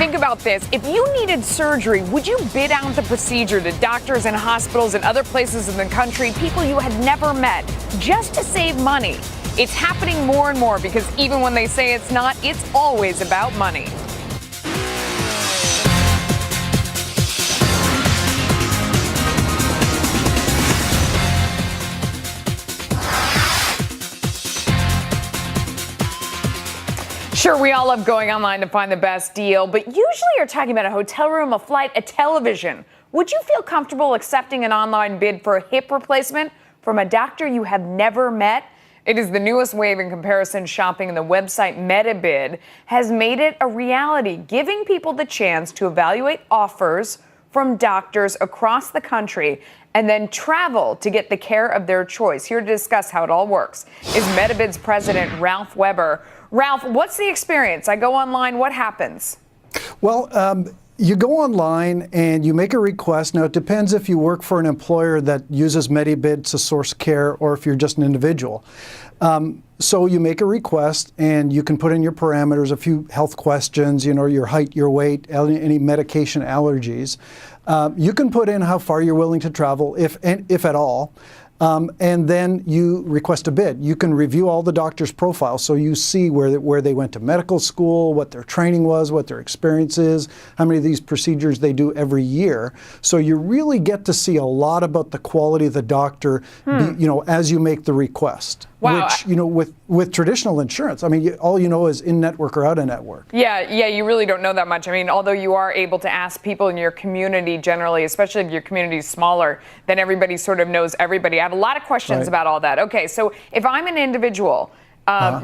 Think about this. If you needed surgery, would you bid out the procedure to doctors and hospitals and other places in the country, people you had never met, just to save money? It's happening more and more because even when they say it's not, it's always about money. Sure, we all love going online to find the best deal, but usually you're talking about a hotel room, a flight, a television. Would you feel comfortable accepting an online bid for a hip replacement from a doctor you have never met? It is the newest wave in comparison shopping, and the website MediBid has made it a reality, giving people the chance to evaluate offers from doctors across the country and then travel to get the care of their choice. Here to discuss how it all works is MediBid's president, Ralph Weber. Ralph, what's the experience? I go online, what happens? Well, you go online and you make a request. Now, it depends if you work for an employer that uses MediBid to source care or if you're just an individual. So you make a request and you can put in your parameters, a few health questions, your height, your weight, any medication allergies. You can put in how far you're willing to travel, if at all. And then you request a bid. You can review all the doctor's profiles, so you see where they went to medical school, what their training was, what their experience is, how many of these procedures they do every year. So you really get to see a lot about the quality of the doctor, as you make the request. Wow. Which, with traditional insurance, I mean, all you know is in-network or out-of-network. Yeah, you really don't know that much. I mean, although you are able to ask people in your community generally, especially if your community is smaller, then everybody sort of knows everybody. I have a lot of questions about all that. Okay, so if I'm an individual,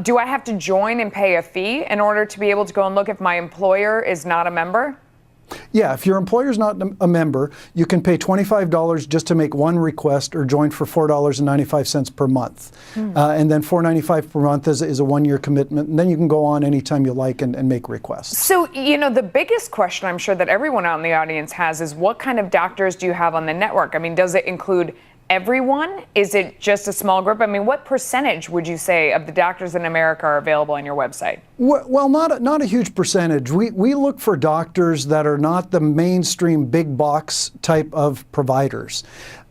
do I have to join and pay a fee in order to be able to go and look if my employer is not a member? Yeah, if your employer's not a member, you can pay $25 just to make one request or join for $4.95 per month. And then $4.95 per month is a one-year commitment, and then you can go on anytime you like and make requests. So, the biggest question I'm sure that everyone out in the audience has is what kind of doctors do you have on the network? I mean, does it include everyone? Is it just a small group? I mean, what percentage would you say of the doctors in America are available on your website? Well, not a huge percentage. We look for doctors that are not the mainstream big box type of providers.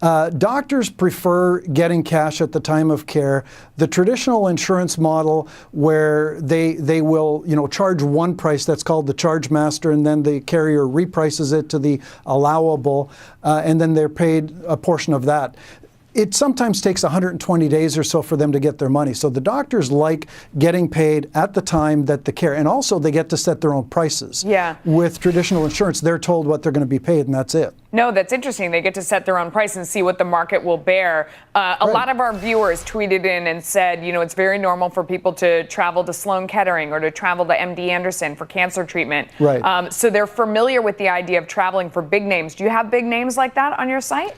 Doctors prefer getting cash at the time of care. The traditional insurance model where they will charge one price, that's called the charge master, and then the carrier reprices it to the allowable, and then they're paid a portion of that. It sometimes takes 120 days or so for them to get their money. So the doctors like getting paid at the time that the care, and also they get to set their own prices. Yeah. With traditional insurance, they're told what they're going to be paid, and that's it. No, that's interesting. They get to set their own price and see what the market will bear. A lot of our viewers tweeted in and said, it's very normal for people to travel to Sloan Kettering or to travel to MD Anderson for cancer treatment. Right. So they're familiar with the idea of traveling for big names. Do you have big names like that on your site?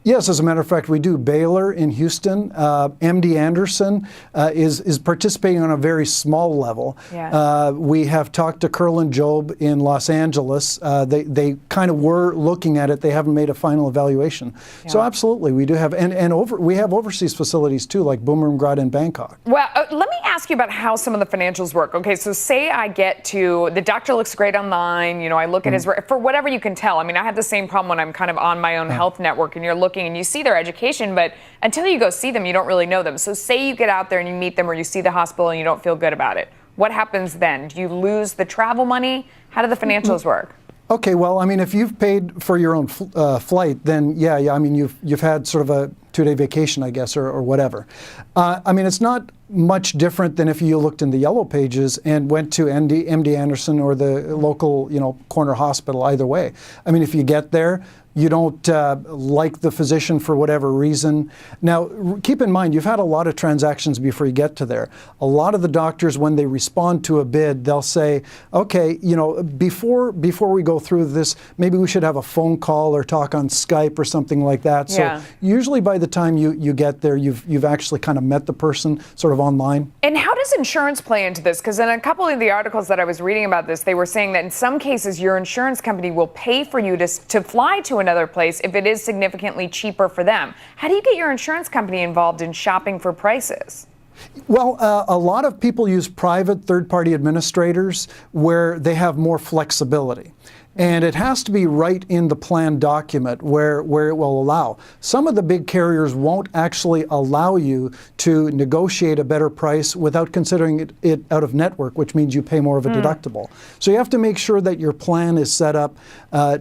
Yes, as a matter of fact, we do. Baylor in Houston, MD Anderson is participating on a very small level. Yeah. We have talked to Curl and Job in Los Angeles. They kind of were looking at it. They haven't made a final evaluation. Yeah. So absolutely, we do have, we have overseas facilities too, like Bumrungrad in Bangkok. Well, let me ask you about how some of the financials work. Okay, so say I get to, the doctor looks great online, I look at his, for whatever you can tell. I mean, I have the same problem when I'm kind of on my own health network and you're looking and you see their education, but until you go see them, you don't really know them. So say you get out there and you meet them or you see the hospital and you don't feel good about it. What happens then? Do you lose the travel money? How do the financials work? Okay, well, I mean, if you've paid for your own flight, then yeah, I mean, you've had sort of a 2-day vacation, I guess, or whatever. I mean, it's not much different than if you looked in the yellow pages and went to MD Anderson or the local, corner hospital, either way. I mean, if you get there, you don't like the physician for whatever reason. Now, keep in mind, you've had a lot of transactions before you get to there. A lot of the doctors, when they respond to a bid, they'll say, okay, before we go through this, maybe we should have a phone call or talk on Skype or something like that. Yeah. So usually by the time you get there, you've actually kind of met the person sort of online. And how does insurance play into this? Because in a couple of the articles that I was reading about this, they were saying that in some cases, your insurance company will pay for you to fly to another place if it is significantly cheaper for them. How do you get your insurance company involved in shopping for prices? Well, a lot of people use private third-party administrators where they have more flexibility. And it has to be right in the plan document where it will allow. Some of the big carriers won't actually allow you to negotiate a better price without considering it out of network, which means you pay more of a deductible. So you have to make sure that your plan is set up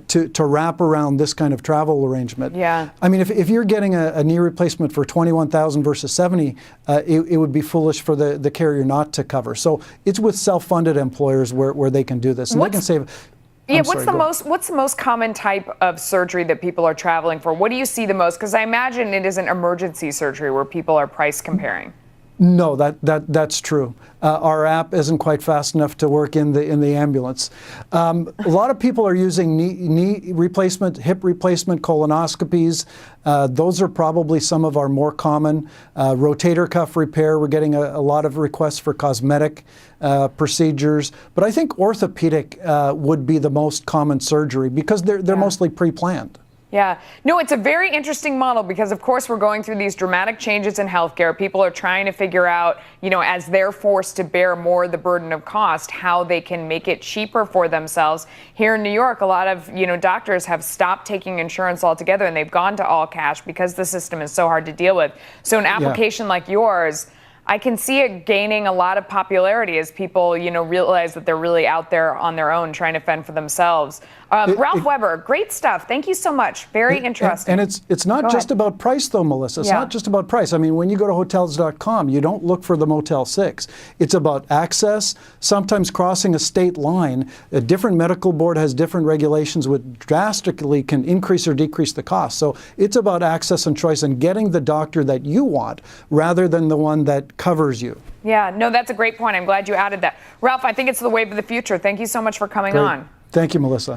to wrap around this kind of travel arrangement. Yeah. I mean, if you're getting a knee replacement for $21,000 versus $70,000, it would be foolish for the carrier not to cover. So it's with self-funded employers where they can do this, and they can save. Yeah, what's the most common type of surgery that people are traveling for? What do you see the most? Because I imagine it isn't emergency surgery where people are price comparing. No, that's true. Our app isn't quite fast enough to work in the ambulance. A lot of people are using knee replacement, hip replacement, colonoscopies. Those are probably some of our more common. Rotator cuff repair, we're getting a lot of requests for cosmetic procedures. But I think orthopedic would be the most common surgery because they're mostly pre-planned. Yeah. No, it's a very interesting model because, of course, we're going through these dramatic changes in healthcare. People are trying to figure out, as they're forced to bear more of the burden of cost, how they can make it cheaper for themselves. Here in New York, a lot of, doctors have stopped taking insurance altogether and they've gone to all cash because the system is so hard to deal with. So an application like yours, I can see it gaining a lot of popularity as people, realize that they're really out there on their own trying to fend for themselves. Ralph Weber, great stuff. Thank you so much. Very interesting. And it's not just about price, though, Melissa. It's not just about price. I mean, when you go to Hotels.com, you don't look for the Motel 6. It's about access, sometimes crossing a state line. A different medical board has different regulations which drastically can increase or decrease the cost. So it's about access and choice and getting the doctor that you want rather than the one that covers you. Yeah, no, that's a great point. I'm glad you added that. Ralph, I think it's the wave of the future. Thank you so much for coming on. Thank you, Melissa.